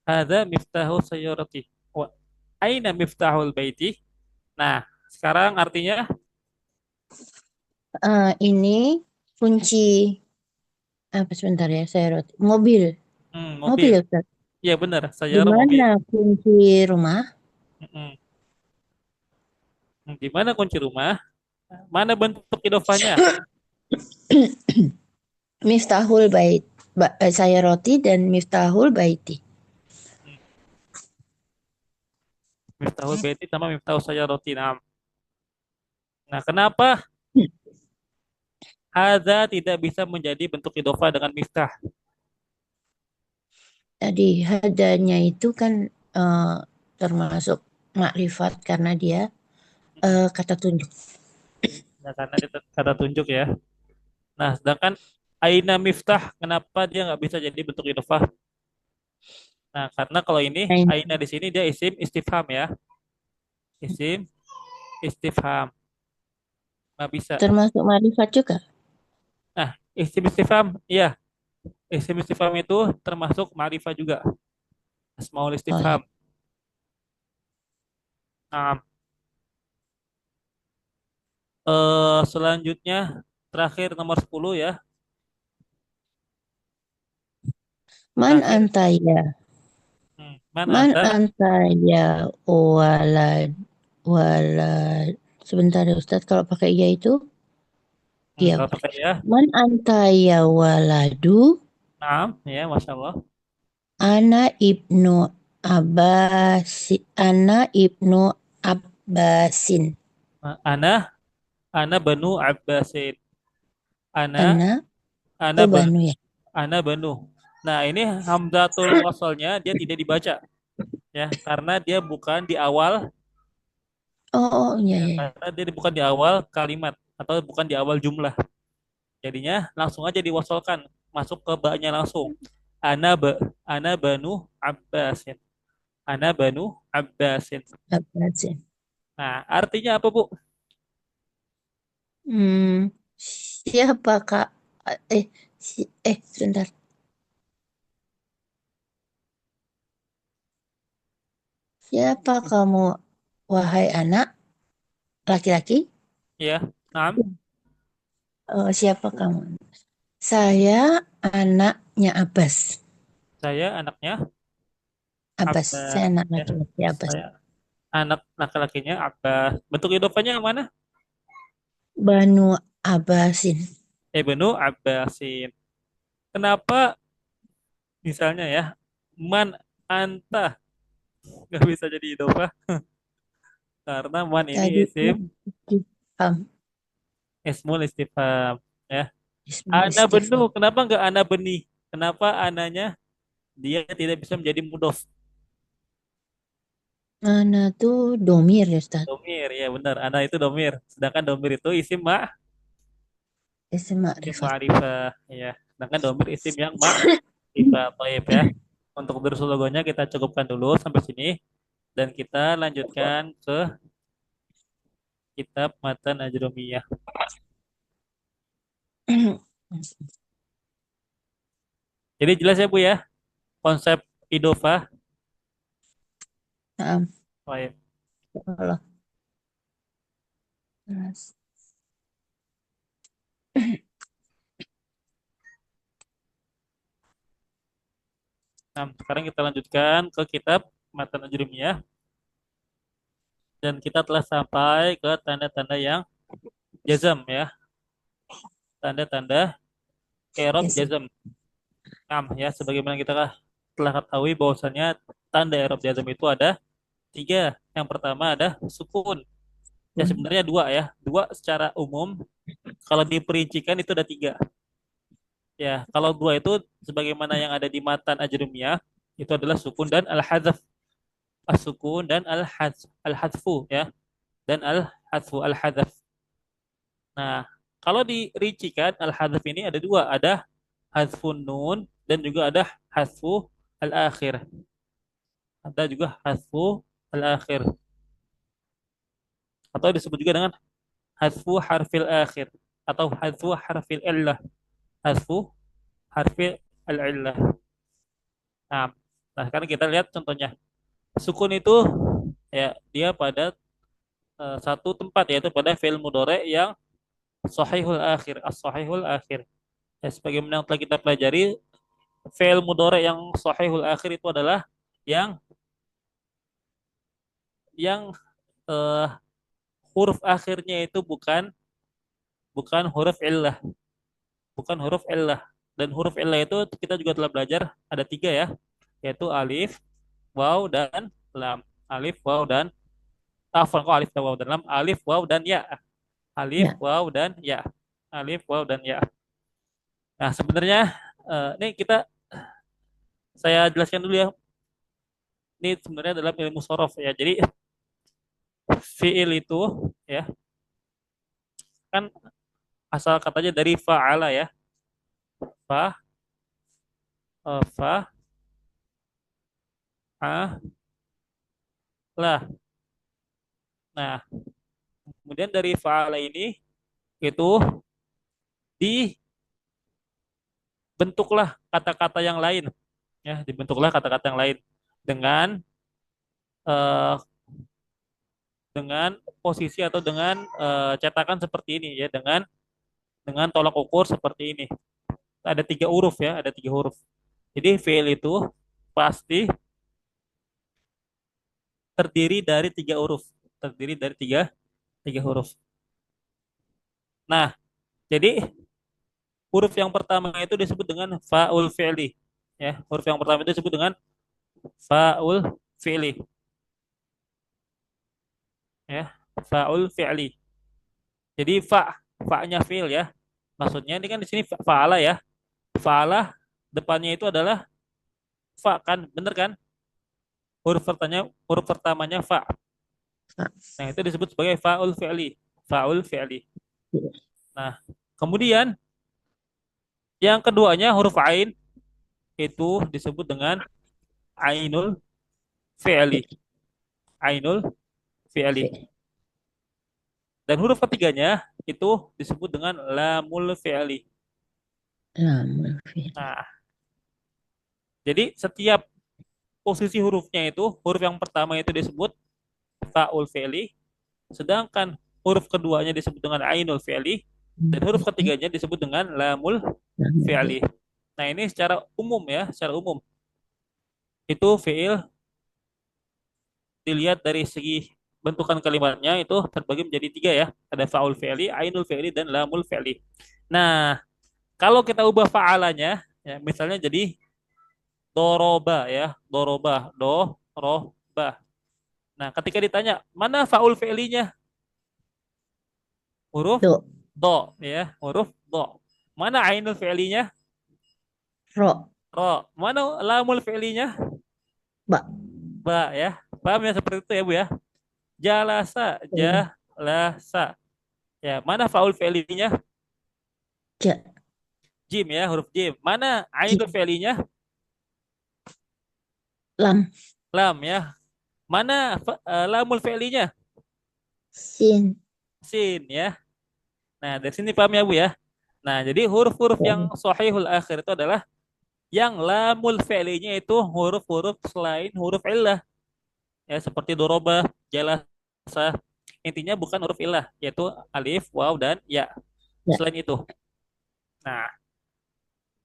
ada miftahu sayyarati. Wa aina miftahul baiti? Nah, sekarang artinya Ini kunci apa sebentar ya sayaroti. Mobil. Mobil mobil. ya Ustaz. Iya benar, Di sayyarah mobil. mana kunci rumah? Mm-mm. Di mana kunci rumah? Mana bentuk idofahnya? Miftahul bait. Sayaroti dan miftahul baiti. Hmm, Miftahul baiti sama miftahu sayyarati. Nah, kenapa hadza tidak bisa menjadi bentuk idofah dengan miftah? Jadi hadanya itu kan eh, termasuk makrifat karena dia Mm-mm. kata tunjuk. Nah, karena dia kata tunjuk ya. Nah, sedangkan aina miftah, kenapa dia nggak bisa jadi bentuk idofah? Nah, karena kalau ini Nah, ini aina di sini dia isim istifham ya, isim istifham, nggak bisa. termasuk makrifat juga. Nah, isim istifham, iya, isim istifham itu termasuk ma'rifah juga, asmaul Oh ya. istifham. Nah, selanjutnya terakhir nomor 10 ya, Man terakhir. antaya. Mana Man anta? antaya walad walad. Sebentar ya Ustadz, kalau pakai iya itu iya. Kalau pakai ya, Man antaya waladu ya, masya Allah. ana ibnu ana ibnu Abbasin. Ana banu Abbasin. Ana Ana ana oh ban Banu ya. ana banu. Nah, ini hamzatul wasalnya dia tidak dibaca. ya karena dia bukan di awal Oh, oh, iya, ya, iya, iya. karena dia bukan di awal kalimat atau bukan di awal jumlah. Jadinya langsung aja diwasolkan masuk ke ba-nya langsung. Ana ba ana banu Abbasin. Ana banu Abbasin. Apa sih? Nah, artinya apa, Bu? Hmm, siapa Kak? Eh, sebentar. Siapa kamu, wahai anak laki-laki? Ya, Naam. Siapa kamu? Saya anaknya Abbas. Saya anaknya Abbas. Saya Abbas. anak Ya, laki-laki Abbas. saya anak laki-lakinya Abbas. Bentuk idofanya yang mana? Banu Abbasin. Ibnu Abbasin. Kenapa misalnya ya, man anta nggak bisa jadi idofah? Karena man ini Tadi istifham. ismul istifham. Ya, Ismul ana benu. istifham. Kenapa nggak ana beni? Kenapa ananya dia tidak bisa menjadi mudof? Mana tuh domir ya Ustaz? Domir, ya benar. Ana itu domir. Sedangkan domir itu isim Isim isim ma'rifat. ma'rifah. Ya, sedangkan domir isim yang ma'rifah. Baik ya. Untuk durus logonya kita cukupkan dulu sampai sini dan kita lanjutkan ke kitab Matan Ajrumiyah. Jadi jelas ya Bu ya konsep idofah. Nah, Baik. Allah. Nah, sekarang kita lanjutkan ke kitab Matan Ajrumiyah dan kita telah sampai ke tanda-tanda yang jazam ya, tanda-tanda i'rab Yes. jazam. Nah, ya sebagaimana kita telah ketahui bahwasanya tanda i'rab jazam itu ada tiga. Yang pertama ada sukun. Ya sebenarnya dua ya, dua secara umum. Kalau diperincikan itu ada tiga. Ya, kalau dua itu sebagaimana yang ada di matan ajrumiyah itu adalah sukun dan al-hadzaf. As-sukun dan al-hadzfu ya, dan al-hadzfu al-hadzaf. Nah, kalau dirincikan al-hadzaf ini ada dua, ada hadzfun nun dan juga ada hadzfu al-akhir. Ada juga hadzfu al-akhir atau disebut juga dengan hadzfu harfil akhir atau hadzfu harfil illah. Hadzfu harfil al-illah. Nah, nah, sekarang kita lihat contohnya. Sukun itu ya dia pada satu tempat yaitu pada fi'il mudhari yang sahihul akhir, as-sahihul akhir. Ya, sebagaimana yang telah kita pelajari, fi'il mudhari yang sahihul akhir itu adalah yang yang eh, huruf akhirnya itu bukan bukan huruf illah, bukan huruf illah. Dan huruf illah itu kita juga telah belajar ada tiga ya, yaitu alif, waw dan lam. Alif, waw dan kok alif dan waw dan lam? Alif, waw dan ya. Alif, Ya. waw dan ya. Alif, waw dan ya. Nah, sebenarnya ini saya jelaskan dulu ya. Ini sebenarnya dalam ilmu sorof ya. Jadi fiil itu ya kan asal katanya dari fa'ala ya. Fa, fa, a, lah. Nah, kemudian dari fa'ala ini itu dibentuklah kata-kata yang lain ya, dibentuklah kata-kata yang lain dengan eh, dengan posisi atau dengan cetakan seperti ini ya, dengan tolak ukur seperti ini. Ada tiga huruf ya, ada tiga huruf. Jadi fiil itu pasti terdiri dari tiga huruf, terdiri dari tiga tiga huruf. Nah, jadi huruf yang pertama itu disebut dengan faul fi'li. Ya, huruf yang pertama itu disebut dengan faul fi'li. Ya, faul fi'li. Jadi fa-nya fi'il ya. Maksudnya ini kan di sini fa'ala ya. Fa'ala depannya itu adalah fa kan, bener kan? huruf pertamanya fa. Fa. Nah, itu disebut sebagai faul fi'li. Faul fi'li. Nah, kemudian yang keduanya huruf ain itu disebut dengan ainul fi'li. Ainul fi'li. Fi. Dan huruf ketiganya itu disebut dengan lamul fi'li. Lamul fi'li. Nah, jadi setiap posisi hurufnya itu, huruf yang pertama itu disebut faul fi'li, sedangkan huruf keduanya disebut dengan ainul fi'li, dan huruf ketiganya disebut dengan lamul Lamul. fi'li. Nah, ini secara umum ya, secara umum. Itu fi'il dilihat dari segi bentukan kalimatnya itu terbagi menjadi tiga ya. Ada faul fi'li, ainul fi'li, dan lamul fi'li. Nah, kalau kita ubah fa'alanya, ya, misalnya jadi doroba ya, doroba, do, roh, bah. Nah, ketika ditanya, mana faul fi'linya? Huruf Do. do ya, huruf do. Mana ainul fi'linya? Ro. Ro. Mana lamul fi'linya? Ba. Ba ya. Paham ya seperti itu ya, Bu ya? Jalasa, Oh. jalasa. Ya, mana faul fi'linya? Ja. Jim ya, huruf jim. Mana ainul Ji. fi'linya? Lam. Lam ya. Mana lamul fi'linya? Sin. Sin ya. Nah, dari sini paham ya, Bu ya? Nah, jadi huruf-huruf yang Oh. sahihul akhir itu adalah yang lamul fi'linya itu huruf-huruf selain huruf illah. Ya, seperti doroba, jalasa. Intinya bukan huruf illah, yaitu alif, waw, dan ya. Ya. Selain itu. Nah,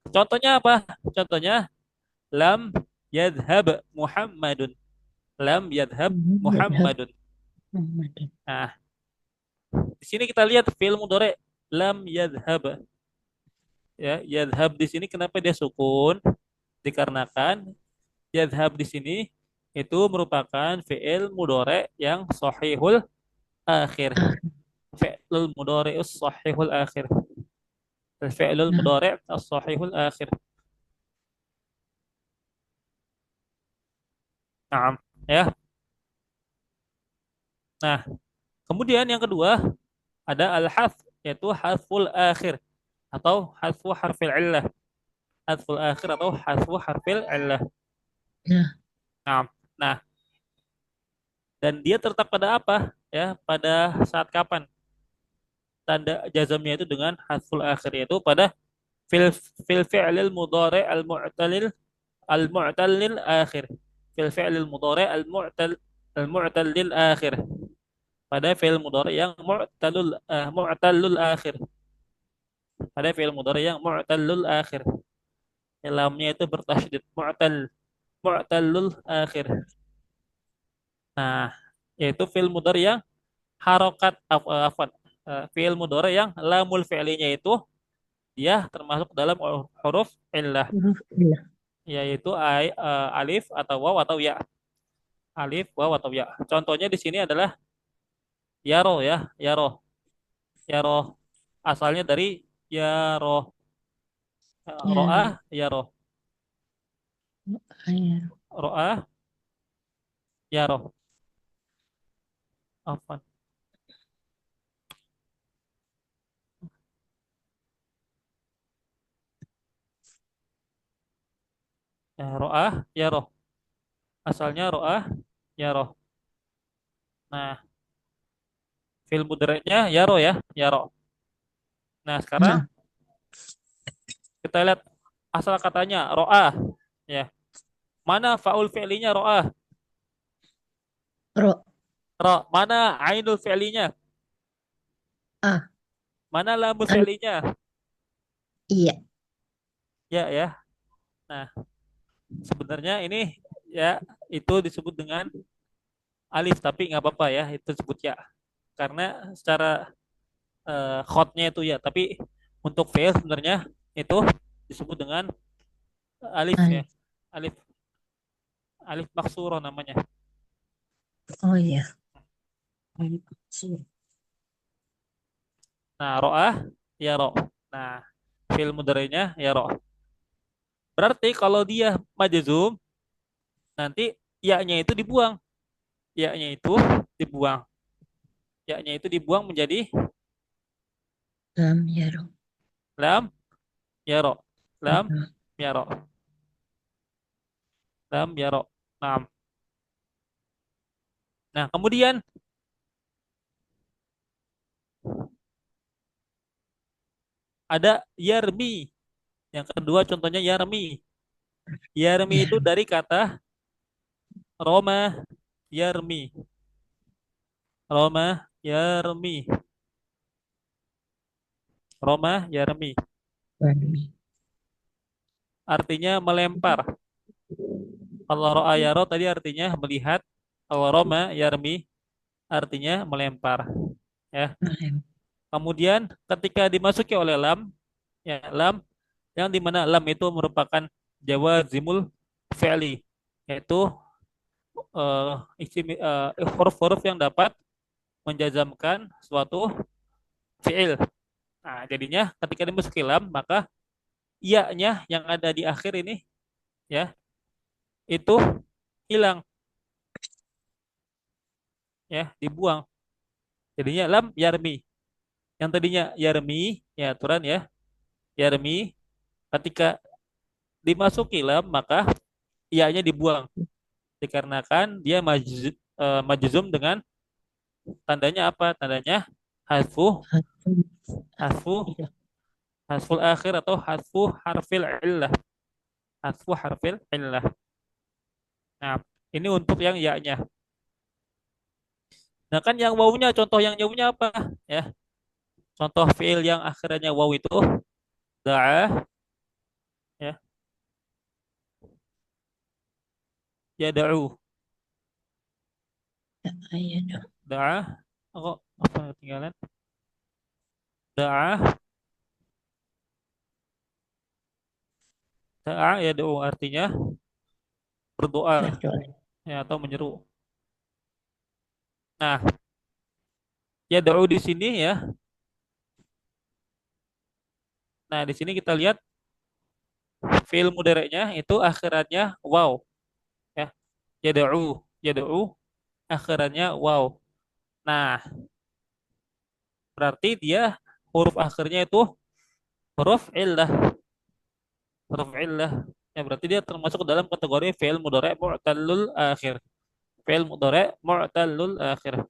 contohnya apa? Contohnya lam yadhab Muhammadun. Lam yadhab Madhab. Muhammadun. Madhab. Nah, di sini kita lihat fi'il mudhari lam yadhab. Ya, yadhab di sini kenapa dia sukun? Dikarenakan yadhab di sini itu merupakan fi'il mudhari yang sahihul akhir. Ah. Fi'lul mudhari sahihul akhir. Fi'lul Nah. mudhari sahihul akhir. Nah, ya. Nah, kemudian yang kedua ada al-haf yaitu hasful akhir atau hasfu harfil illah. Hasful akhir atau hasfu harfil illah. Nah. Nah, nah, dan dia terletak pada apa? Ya, pada saat kapan? Tanda jazamnya itu dengan hasful akhir yaitu pada fil fil fi'lil mudhari al-mu'tallil akhir. Fil fi'lil mudhari al-mu'tallil akhir. Pada fi'il mudhari yang mu'tallul akhir. Pada fi'il mudhari yang mu'tallul akhir. Lamnya itu bertasydid mu'tallul akhir. Nah, yaitu fi'il mudhari yang harokat afwan. Fi'il mudhari yang lamul fi'linya itu dia termasuk dalam huruf illah, Huruf ilah. yaitu alif atau waw atau ya. Alif, waw atau ya. Contohnya di sini adalah yaro ya, yaro. Yaro asalnya dari yaro. Ya. Ro'ah, yaro. Air. Ro'ah, yaro. Afwan. Ro'ah, yaro. Asalnya ro'ah, yaro. Nah, fil mudhari'nya yaro ya, yaro. Nah, sekarang Nah. kita lihat asal katanya ro'ah ya. Mana faul fi'linya ro'ah? Ro. Ro. Mana ainul fi'linya? Ah. Mana lamul Al. fi'linya? Iya. Ya ya. Nah, sebenarnya ini ya itu disebut dengan alif tapi nggak apa-apa ya, itu disebut ya. Karena secara khotnya itu ya, tapi untuk fi'il sebenarnya itu disebut dengan alif ya. Alif. Alif alif maksuro namanya. Oh iya. Alif. Sur. Nah, ro'ah ya ro. Nah, fi'il mudhari'nya ya ro. Berarti kalau dia majzum nanti ya-nya itu dibuang. Ya-nya itu dibuang. Ya-nya itu dibuang menjadi lam yaro. lam yaro. Lam yaro. Lam yaro. Nah, nah kemudian ada yarmi. Yang kedua contohnya yarmi. Yarmi itu Ya, dari kata Roma yarmi. Roma yarmi. Roma yarmi. warmi. Artinya melempar. Kalau ro'a yaro tadi artinya melihat. Kalau Roma yarmi artinya melempar. Ya. Mahem. Kemudian ketika dimasuki oleh lam, ya lam yang dimana lam itu merupakan jawazimul fi'li, yaitu huruf-huruf yang dapat menjazamkan suatu fi'il. Nah, jadinya ketika dimasuki lam, maka iya-nya yang ada di akhir ini ya, itu hilang ya, dibuang. Jadinya lam yarmi. Yang tadinya yarmi, ya aturan ya, yarmi ketika dimasuki lam maka iya-nya dibuang dikarenakan dia majzum dengan tandanya apa? Tandanya hasfu Hatun. hasfu Iya. hasful akhir atau hasfu harfil illah. Hasfu harfil illah. Nah, ini untuk yang ya-nya. Nah, kan yang wawunya, contoh yang jauhnya apa? Ya, contoh fiil yang akhirnya waw itu da'a, ya, ya da'u, Ya, ayano. da'a, kok apa ketinggalan? Da'a, da'a ya da'u artinya berdoa, Berdoa. ya atau menyeru. Nah, ya da'u di sini ya. Nah, di sini kita lihat fiil mudhari'nya itu akhirannya waw, ya. Ya da'u, ya da'u akhirannya waw. Nah, berarti dia huruf akhirnya itu huruf illah, huruf illah. Ya berarti dia termasuk ke dalam kategori fi'il mudhari' mu'tallul akhir. Fi'il mudhari' mu'tallul akhir.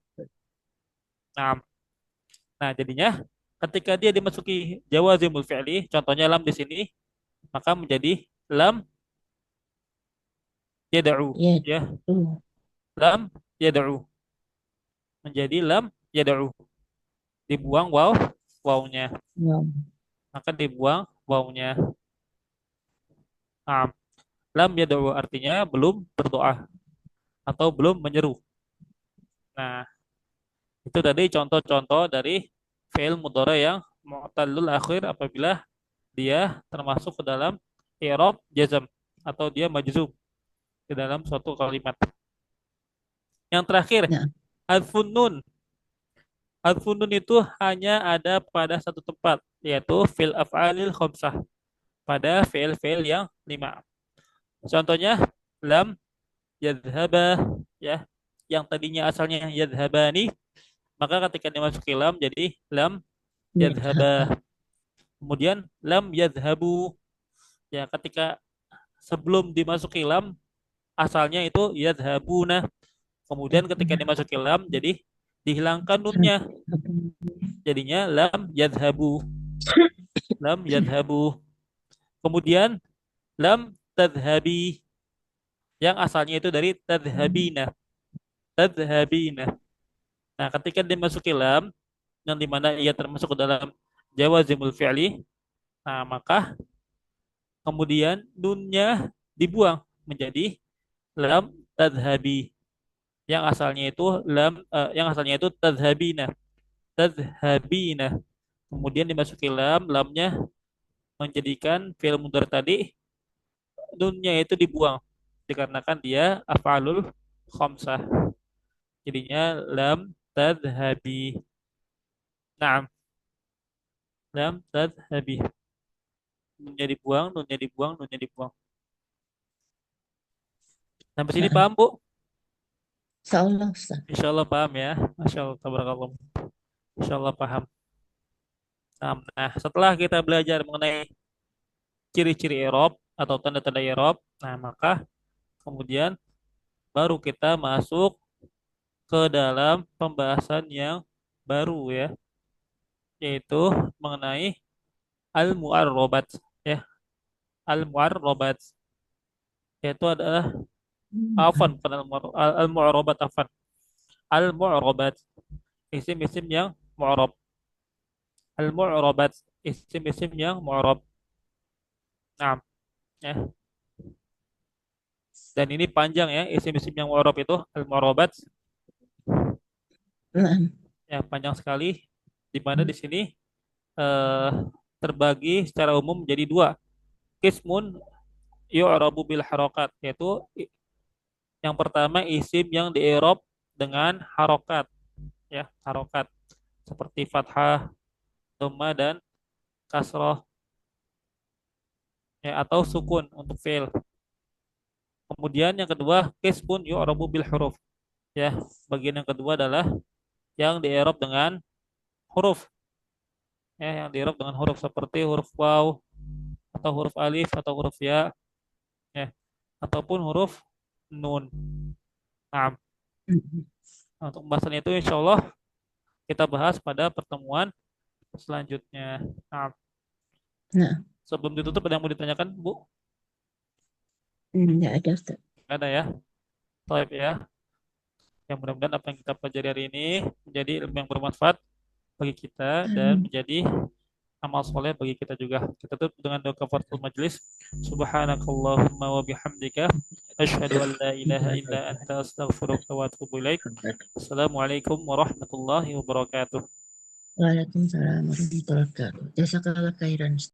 Nah, nah jadinya ketika dia dimasuki jawazimul fi'li, contohnya lam di sini, maka menjadi lam yad'u, Ya, ya. tuh. Lam yad'u menjadi lam yad'u. Dibuang waw, wawnya. Wow. Maka dibuang wawnya. Nah, lam yad'u artinya belum berdoa atau belum menyeru. Nah, itu tadi contoh-contoh dari fi'il mudhari yang mu'tallul akhir apabila dia termasuk ke dalam i'rab jazm atau dia majzum ke dalam suatu kalimat. Yang terakhir, Nah, hadfun nun. Hadfun nun itu hanya ada pada satu tempat, yaitu fil af'alil khamsah, pada fi'il-fi'il yang lima. Contohnya, lam yadhaba, ya, yang tadinya asalnya yadhabani, maka ketika dimasuki lam jadi lam ya, yadhaba. Kemudian lam yadhabu. Ya, ketika sebelum dimasuki lam asalnya itu yadhabuna. Kemudian ketika dimasuki lam jadi dihilangkan nunnya. Jadinya lam yadhabu. Lam yadhabu. Kemudian lam tadhabi. Yang asalnya itu dari tadhabina. Tadhabina. Nah, ketika dimasuki lam yang dimana ia termasuk ke dalam jawazimul fi'li, nah maka kemudian nunnya dibuang menjadi lam tadhabi yang asalnya itu yang asalnya itu tadhabina, tadhabina. Kemudian dimasuki lam, lamnya menjadikan fi'il mudhari tadi nunnya itu dibuang dikarenakan dia af'alul khamsah. Jadinya lam tadhabi. Naam, lam tadhabi. Nunnya dibuang, nunnya dibuang, nunnya dibuang. Sampai sini nah, paham, Bu? Insya Allah, Ustaz. Insya Allah paham ya. Masya Allah, tabarakallah. Insya Allah paham. Nah, setelah kita belajar mengenai ciri-ciri i'rab atau tanda-tanda i'rab, nah maka kemudian baru kita masuk ke dalam pembahasan yang baru ya, yaitu mengenai al-mu'arrobat ya, al-mu'arrobat yaitu adalah afan bukan al-mu'arrobat afan, al-mu'arrobat isim-isim yang mu'arab, al-mu'arrobat isim-isim yang mu'arab. Nah, ya. Dan ini panjang ya, isim-isim yang mu'arab itu al-mu'arrobat Nah, ya, panjang sekali, di mana di sini eh, terbagi secara umum menjadi dua. Qismun yu'rabu bil harokat, yaitu yang pertama isim yang di-i'rab dengan harokat ya, harokat seperti fathah, dhamma dan kasroh ya, atau sukun untuk fi'il. Kemudian yang kedua qismun yu'rabu bil huruf ya, bagian yang kedua adalah yang di-i'rab dengan huruf ya, yang di-i'rab dengan huruf seperti huruf waw atau huruf alif atau huruf ya ya, ataupun huruf nun. Nah, untuk pembahasan itu insya Allah kita bahas pada pertemuan selanjutnya. Nah, nah, sebelum ditutup ada yang mau ditanyakan, Bu? nggak ada, Ustaz. Nggak ada ya? Baik ya. Yang mudah-mudahan apa yang kita pelajari hari ini menjadi ilmu yang bermanfaat bagi kita dan Amin. menjadi amal soleh bagi kita juga. Kita tutup dengan doa kafaratul majelis. Subhanakallahumma wa bihamdika asyhadu an la ilaha illa anta astaghfiruka wa atubu ilaik. Assalamualaikum warahmatullahi wabarakatuh. Waalaikumsalam warahmatullahi wabarakatuh. Jazakallah khairan.